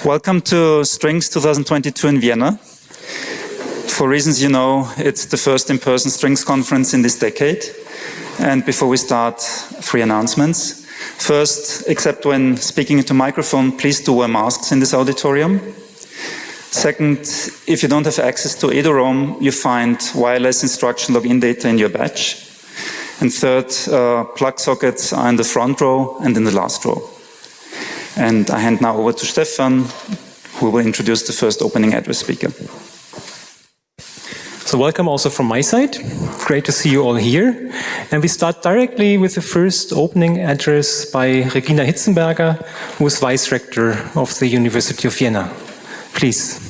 Welcome to Strings 2022 in Vienna. For reasons you know, it's the first in-person Strings conference in this decade. And before we start, 3 announcements. First, except when speaking into microphone, please do wear masks in this auditorium. Second, if you don't have access to EduRoam, you find wireless instruction login data in your badge. And third, plug sockets are in the front row and in the last row. And I hand now over to Stefan, who will introduce the first opening address speaker. So welcome also from my side. Great to see you all here. And we start directly with the first opening address by Regina Hitzenberger, who is Vice Rector of the University of Vienna. Please.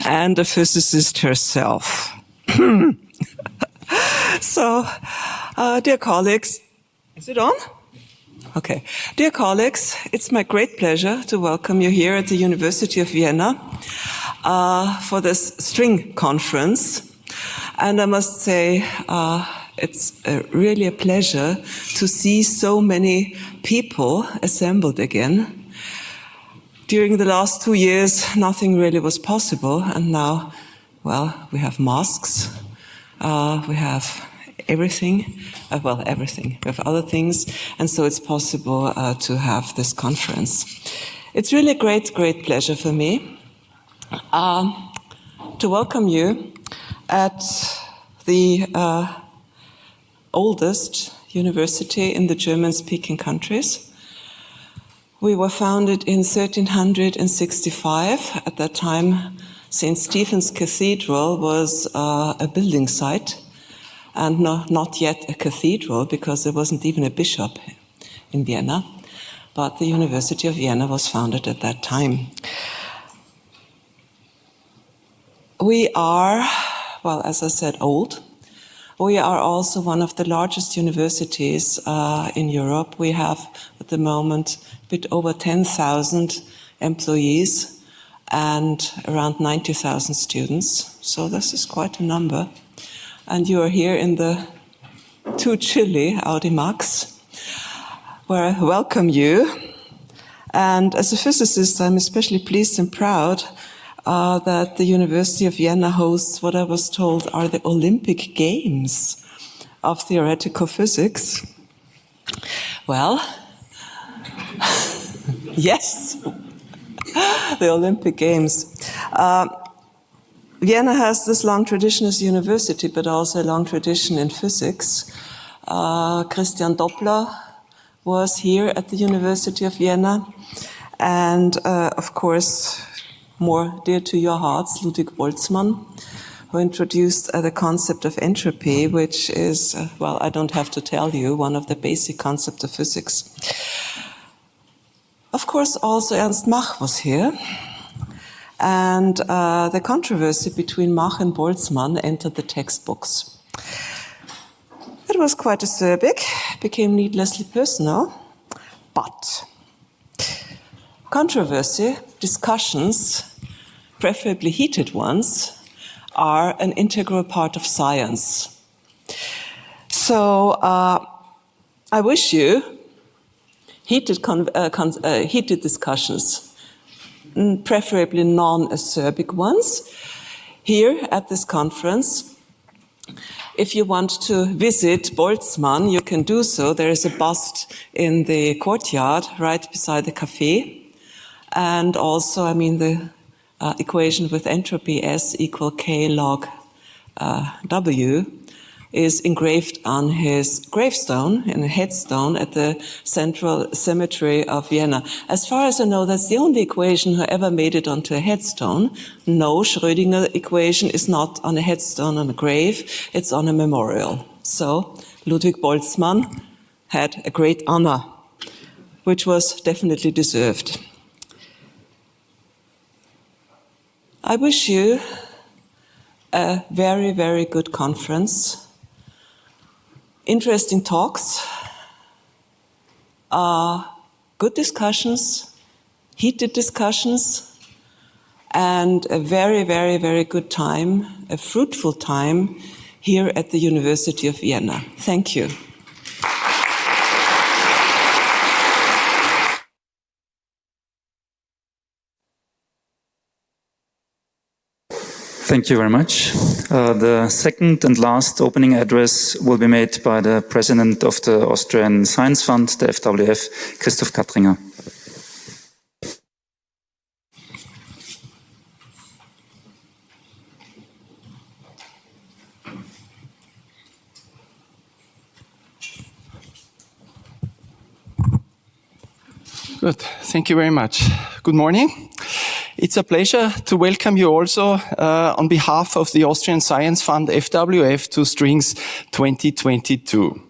And a physicist herself. So, dear colleagues, is it on? Okay. Dear colleagues, it's my great pleasure to welcome you here at the University of Vienna for this string conference. And I must say, it's really a pleasure to see so many people assembled again. During the last 2 years, nothing really was possible, and now, well, we have masks, we have everything, everything. We have other things, and so it's possible to have this conference. It's really a great pleasure for me to welcome you at the oldest university in the German-speaking countries. We were founded in 1365. At that time, St. Stephen's Cathedral was a building site, and not yet a cathedral, because there wasn't even a bishop in Vienna. But the University of Vienna was founded at that time. We are, well, as I said, old. We are also one of the largest universities in Europe. We have, at the moment, a bit over 10,000 employees and around 90,000 students. So this is quite a number. And you are here in the too chilly Audimax, where I welcome you. And as a physicist, I'm especially pleased and proud that the University of Vienna hosts what I was told are the Olympic Games of theoretical physics. Well, yes, the Olympic Games. Vienna has this long tradition as a university, but also a long tradition in physics. Christian Doppler was here at the University of Vienna, and of course, more dear to your hearts, Ludwig Boltzmann, who introduced the concept of entropy, which is, well, I don't have to tell you, one of the basic concepts of physics. Of course, also Ernst Mach was here, and the controversy between Mach and Boltzmann entered the textbooks. It was quite acerbic, became needlessly personal, but controversy, discussions, preferably heated ones, are an integral part of science. So I wish you heated discussions, preferably non-acerbic ones, here at this conference. If you want to visit Boltzmann, you can do so. There is a bust in the courtyard right beside the cafe. And also, I mean, the equation with entropy S equal K log W is engraved on his gravestone, in a headstone at the Central Cemetery of Vienna. As far as I know, that's the only equation who ever made it onto a headstone. No, Schrödinger equation is not on a headstone on a grave, it's on a memorial. So Ludwig Boltzmann had a great honor, which was definitely deserved. I wish you a very, very good conference. Interesting talks, good discussions, heated discussions, and a very, very, very good time, a fruitful time here at the University of Vienna. Thank you. Thank you very much. The second and last opening address will be made by the President of the Austrian Science Fund, the FWF, Christoph Kattringer. Good. Thank you very much. Good morning. It's a pleasure to welcome you also on behalf of the Austrian Science Fund FWF to Strings 2022.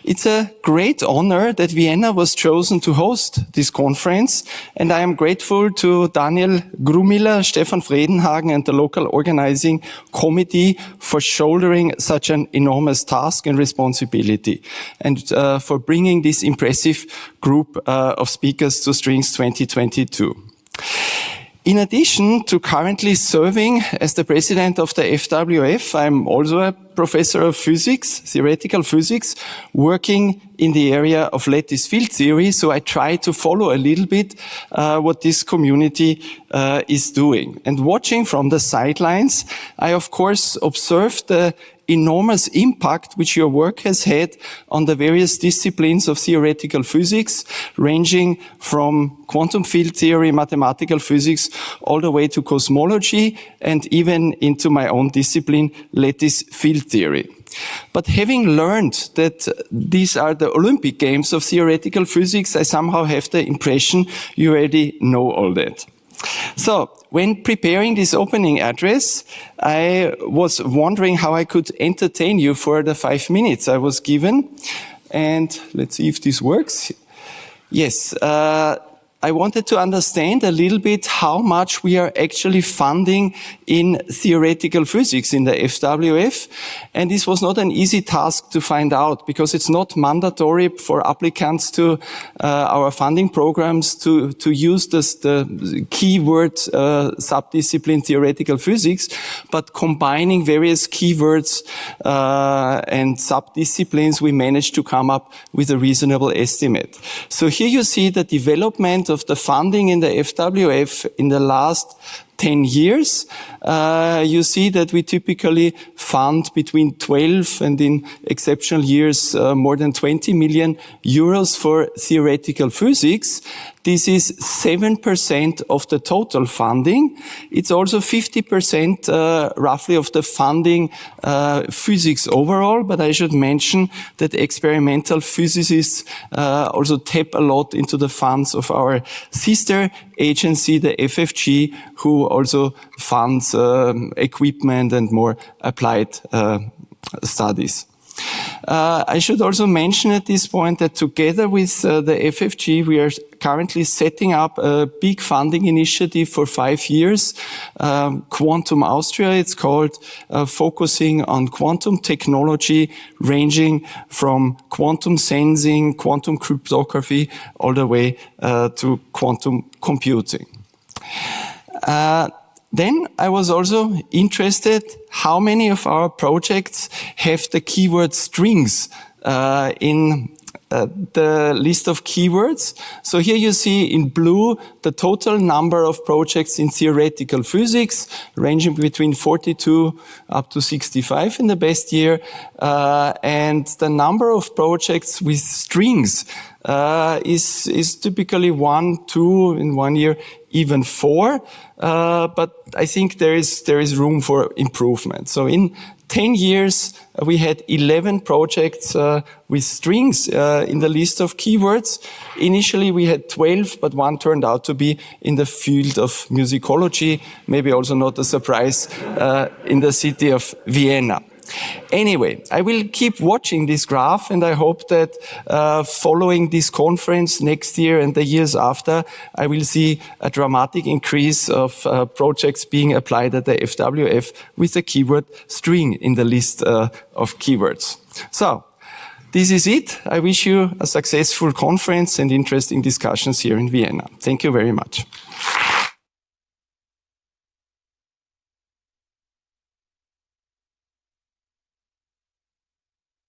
It's a great honor that Vienna was chosen to host this conference, and I am grateful to Daniel Grumiller, Stefan Fredenhagen, and the local organizing committee for shouldering such an enormous task and responsibility, and for bringing this impressive group of speakers to Strings 2022. In addition to currently serving as the president of the FWF, I'm also a professor of physics, theoretical physics, working in the area of lattice field theory. So I try to follow a little bit what this community is doing. And watching from the sidelines, I of course observed the enormous impact which your work has had on the various disciplines of theoretical physics, ranging from quantum field theory, mathematical physics, all the way to cosmology, and even into my own discipline, lattice field theory. But having learned that these are the Olympic Games of theoretical physics, I somehow have the impression you already know all that. So, when preparing this opening address, I was wondering how I could entertain you for the 5 minutes I was given. And let's see if this works. Yes, I wanted to understand a little bit how much we are actually funding in theoretical physics in the FWF. And this was not an easy task to find out, because it's not mandatory for applicants to our funding programs to use the keyword subdiscipline theoretical physics, but combining various keywords and subdisciplines, we managed to come up with a reasonable estimate. So here you see the development of the funding in the FWF in the last 10 years. You see that we typically fund between 12 and in exceptional years more than 20 million euros for theoretical physics. This is 7% of the total funding. It's also 50% roughly of the funding physics overall, but I should mention that experimental physicists also tap a lot into the funds of our sister agency, the FFG, who also funds equipment and more applied studies. I should also mention at this point that together with the FFG, we are currently setting up a big funding initiative for 5 years, Quantum Austria, it's called, focusing on quantum technology, ranging from quantum sensing, quantum cryptography, all the way to quantum computing. Then I was also interested how many of our projects have the keyword strings in the list of keywords. So here you see in blue the total number of projects in theoretical physics, ranging between 42 up to 65 in the best year, and the number of projects with strings is typically 1, 2 in 1 year, even 4. But I think there is room for improvement. So in 10 years, we had 11 projects with strings in the list of keywords. Initially, we had 12, but one turned out to be in the field of musicology, maybe also not a surprise, in the city of Vienna. Anyway, I will keep watching this graph, and I hope that following this conference next year and the years after, I will see a dramatic increase of projects being applied at the FWF with the keyword string in the list of keywords. So, this is it. I wish you a successful conference and interesting discussions here in Vienna. Thank you very much.